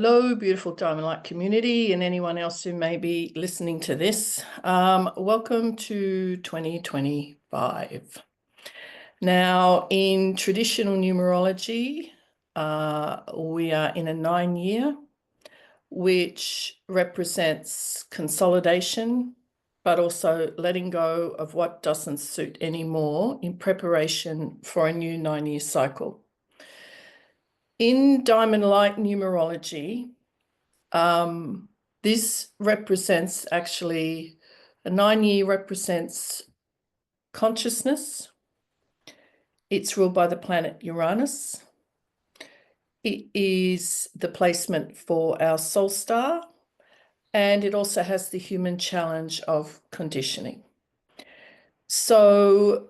Hello, beautiful Diamond Light community and anyone else who may be listening to this. Welcome to 2025. Now, in traditional numerology, we are in a 9-year, which represents consolidation, but also letting go of what doesn't suit anymore in preparation for a new 9-year cycle. In Diamond Light Numerology, this represents actually, a 9-year represents consciousness. It's ruled by the planet Uranus. It is the placement for our soul star, and it also has the human challenge of conditioning. So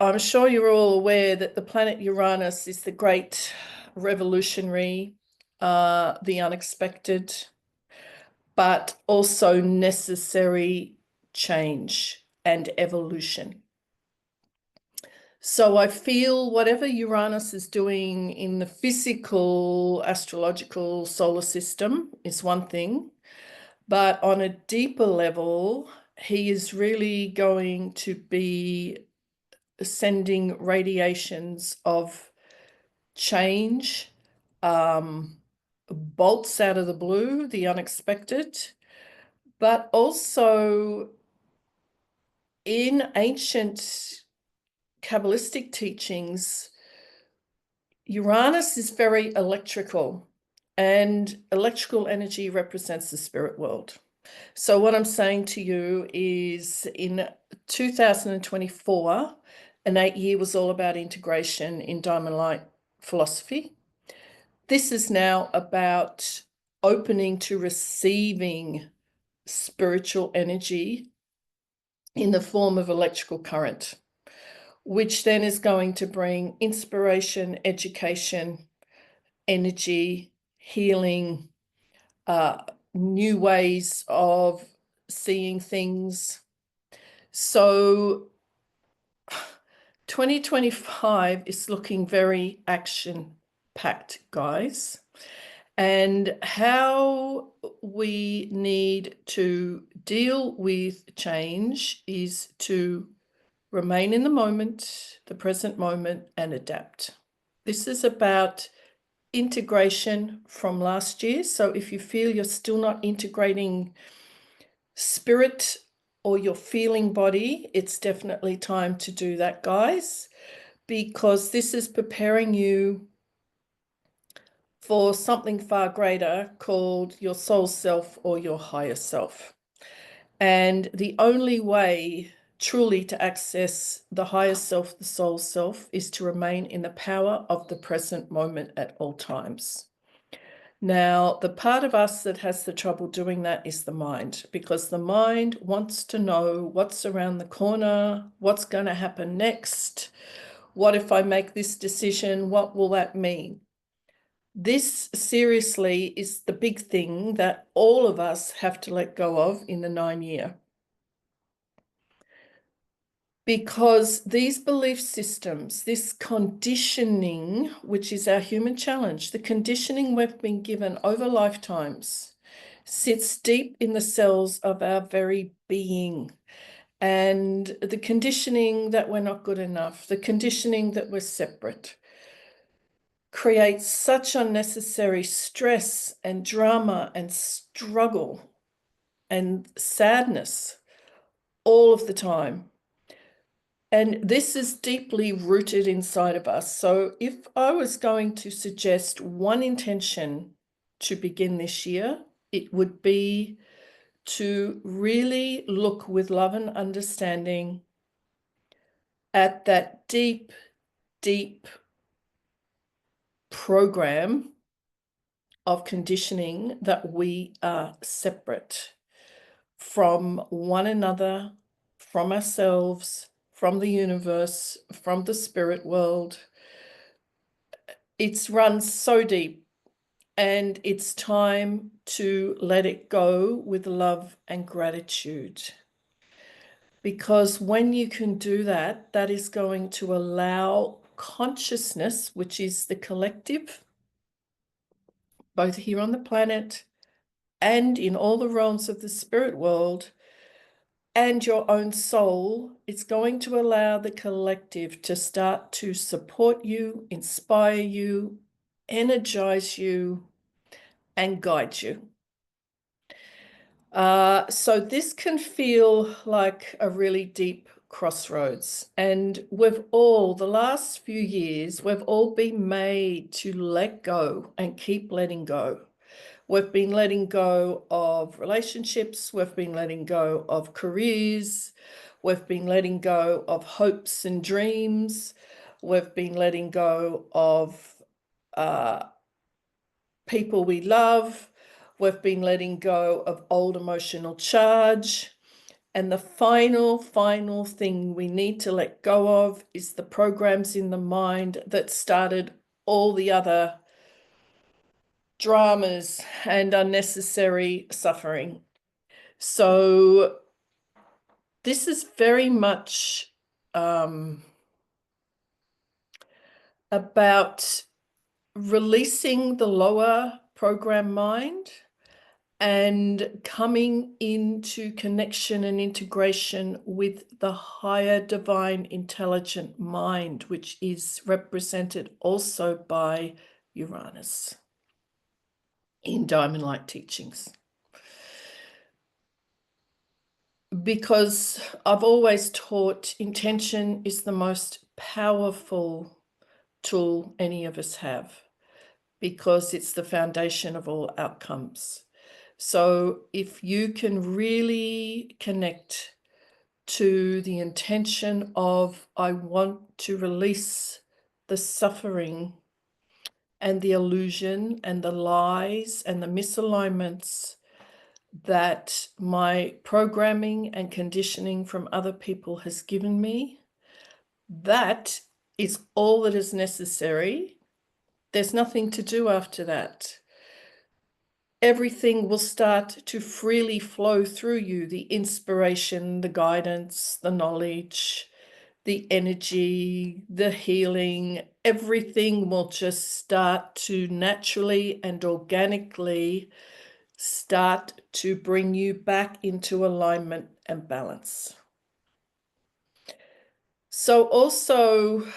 I'm sure you're all aware that the planet Uranus is the great revolutionary, the unexpected, but also necessary change and evolution. So I feel whatever Uranus is doing in the physical, astrological solar system is one thing, but on a deeper level, he is really going to be sending radiations of change, bolts out of the blue, the unexpected, but also in ancient Kabbalistic teachings, Uranus is very electrical, and electrical energy represents the spirit world. So what I'm saying to you is in 2024, an 8-year was all about integration in Diamond Light philosophy. This is now about opening to receiving spiritual energy in the form of electrical current, which then is going to bring inspiration, education, energy, healing, new ways of seeing things. So 2025 is looking very action-packed, guys. And how we need to deal with change is to remain in the moment, the present moment, and adapt. This is about integration from last year. So if you feel you're still not integrating spirit or your feeling body, it's definitely time to do that, guys, because this is preparing you for something far greater called your soul self or your higher self. And the only way truly to access the higher self, the soul self, is to remain in the power of the present moment at all times. Now, the part of us that has the trouble doing that is the mind, because the mind wants to know what's around the corner, what's going to happen next. What if I make this decision? What will that mean? This seriously is the big thing that all of us have to let go of in the 9-year. Because these belief systems, this conditioning, which is our human challenge, the conditioning we've been given over lifetimes, sits deep in the cells of our very being. And the conditioning that we're not good enough, the conditioning that we're separate, creates such unnecessary stress and drama and struggle and sadness all of the time. And this is deeply rooted inside of us. So if I was going to suggest one intention to begin this year, it would be to really look with love and understanding at that deep, deep program of conditioning that we are separate from one another, from ourselves, from the universe, from the spirit world. It's run so deep, and it's time to let it go with love and gratitude. Because when you can do that, that is going to allow consciousness, which is the collective, both here on the planet and in all the realms of the spirit world, and your own soul, it's going to allow the collective to start to support you, inspire you, energize you, and guide you. So this can feel like a really deep crossroads. And the last few years, we've all been made to let go and keep letting go. We've been letting go of relationships. We've been letting go of careers. We've been letting go of hopes and dreams. We've been letting go of people we love. We've been letting go of old emotional charge. And the final thing we need to let go of is the programs in the mind that started all the other dramas and unnecessary suffering. So this is very much about releasing the lower program mind and coming into connection and integration with the higher divine intelligent mind, which is represented also by Uranus in Diamond Light teachings. Because I've always taught intention is the most powerful tool any of us have, because it's the foundation of all outcomes. So if you can really connect to the intention of, I want to release the suffering and the illusion and the lies and the misalignments that my programming and conditioning from other people has given me, that is all that is necessary. There's nothing to do after that. Everything will start to freely flow through you, the inspiration, the guidance, the knowledge, the energy, the healing. Everything will just start to naturally and organically start to bring you back into alignment and balance. So also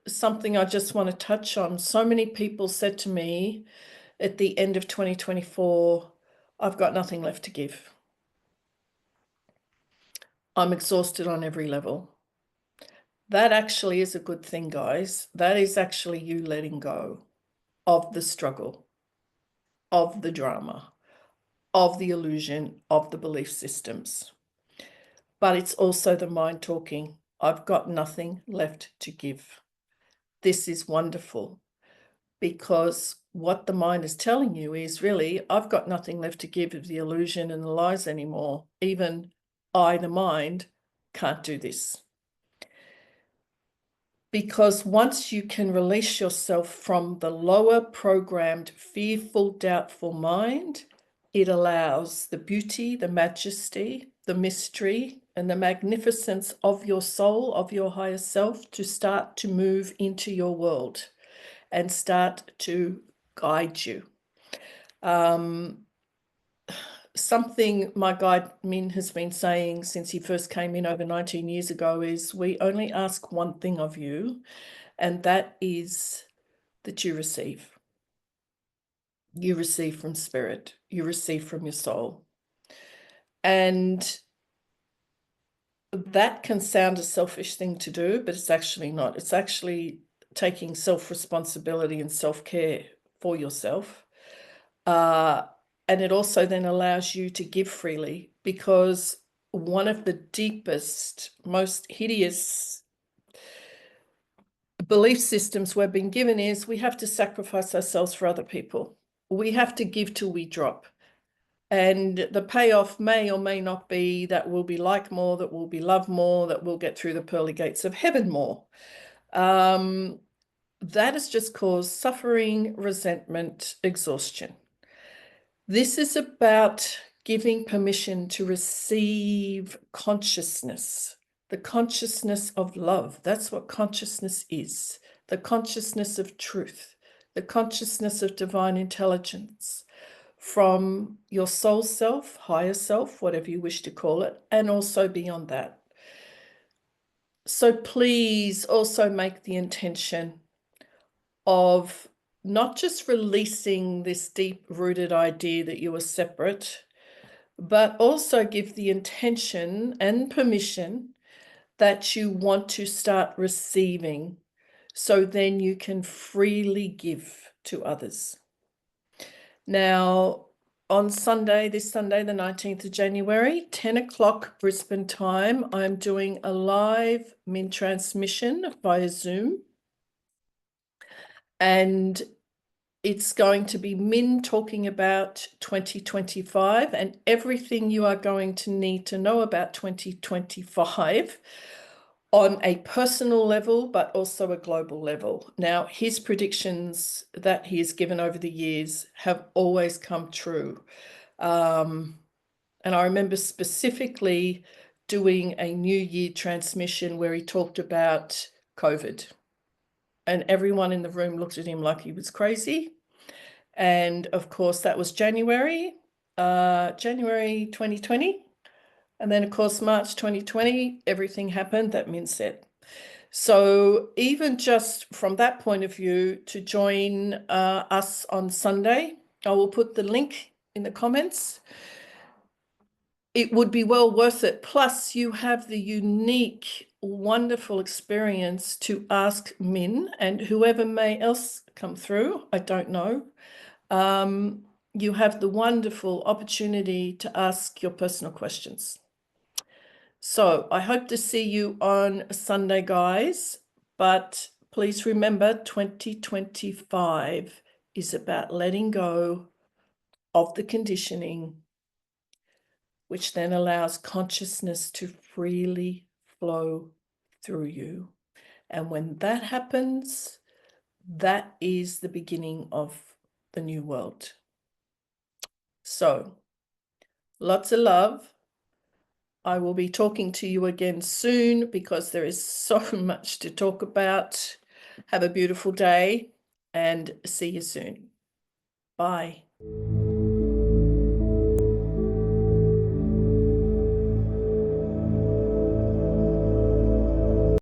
something I just want to touch on. So many people said to me at the end of 2024, I've got nothing left to give. I'm exhausted on every level. That actually is a good thing, guys. That is actually you letting go of the struggle, of the drama, of the illusion, of the belief systems. But it's also the mind talking. I've got nothing left to give. This is wonderful, because what the mind is telling you is really, I've got nothing left to give of the illusion and the lies anymore. Even I, the mind, can't do this. Because once you can release yourself from the lower programmed, fearful, doubtful mind, it allows the beauty, the majesty, the mystery, and the magnificence of your soul, of your higher self, to start to move into your world and start to guide you. Something my guide Min has been saying since he first came in over 19 years ago is, we only ask one thing of you, and that is that you receive. You receive from spirit. You receive from your soul. And that can sound a selfish thing to do, but it's actually not. It's actually taking self-responsibility and self-care for yourself. And it also then allows you to give freely, because one of the deepest, most hideous belief systems we've been given is we have to sacrifice ourselves for other people. We have to give till we drop. And the payoff may or may not be that we'll be liked more, that we'll be loved more, that we'll get through the pearly gates of heaven more. That has just caused suffering, resentment, exhaustion. This is about giving permission to receive consciousness, the consciousness of love. That's what consciousness is, the consciousness of truth, the consciousness of divine intelligence from your soul self, higher self, whatever you wish to call it, and also beyond that. So please also make the intention of not just releasing this deep-rooted idea that you are separate, but also give the intention and permission that you want to start receiving, so then you can freely give to others. Now, on Sunday, this Sunday, the 19th of January, 10 o'clock Brisbane time, I'm doing a live Min transmission via Zoom. And it's going to be Min talking about 2025 and everything you are going to need to know about 2025 on a personal level, but also a global level. Now, his predictions that he has given over the years have always come true. And I remember specifically doing a New Year transmission where he talked about COVID. And everyone in the room looked at him like he was crazy. And of course, that was January 2020. And then, of course, March 2020, everything happened that Min said. So even just from that point of view, to join us on Sunday, I will put the link in the comments. It would be well worth it. Plus, you have the unique, wonderful experience to ask Min and whoever may else come through. I don't know. You have the wonderful opportunity to ask your personal questions. So I hope to see you on Sunday, guys. But please remember, 2025 is about letting go of the conditioning, which then allows consciousness to freely flow through you. And when that happens, that is the beginning of the new world. So, lots of love. I will be talking to you again soon because there is so much to talk about. Have a beautiful day and see you soon. Bye.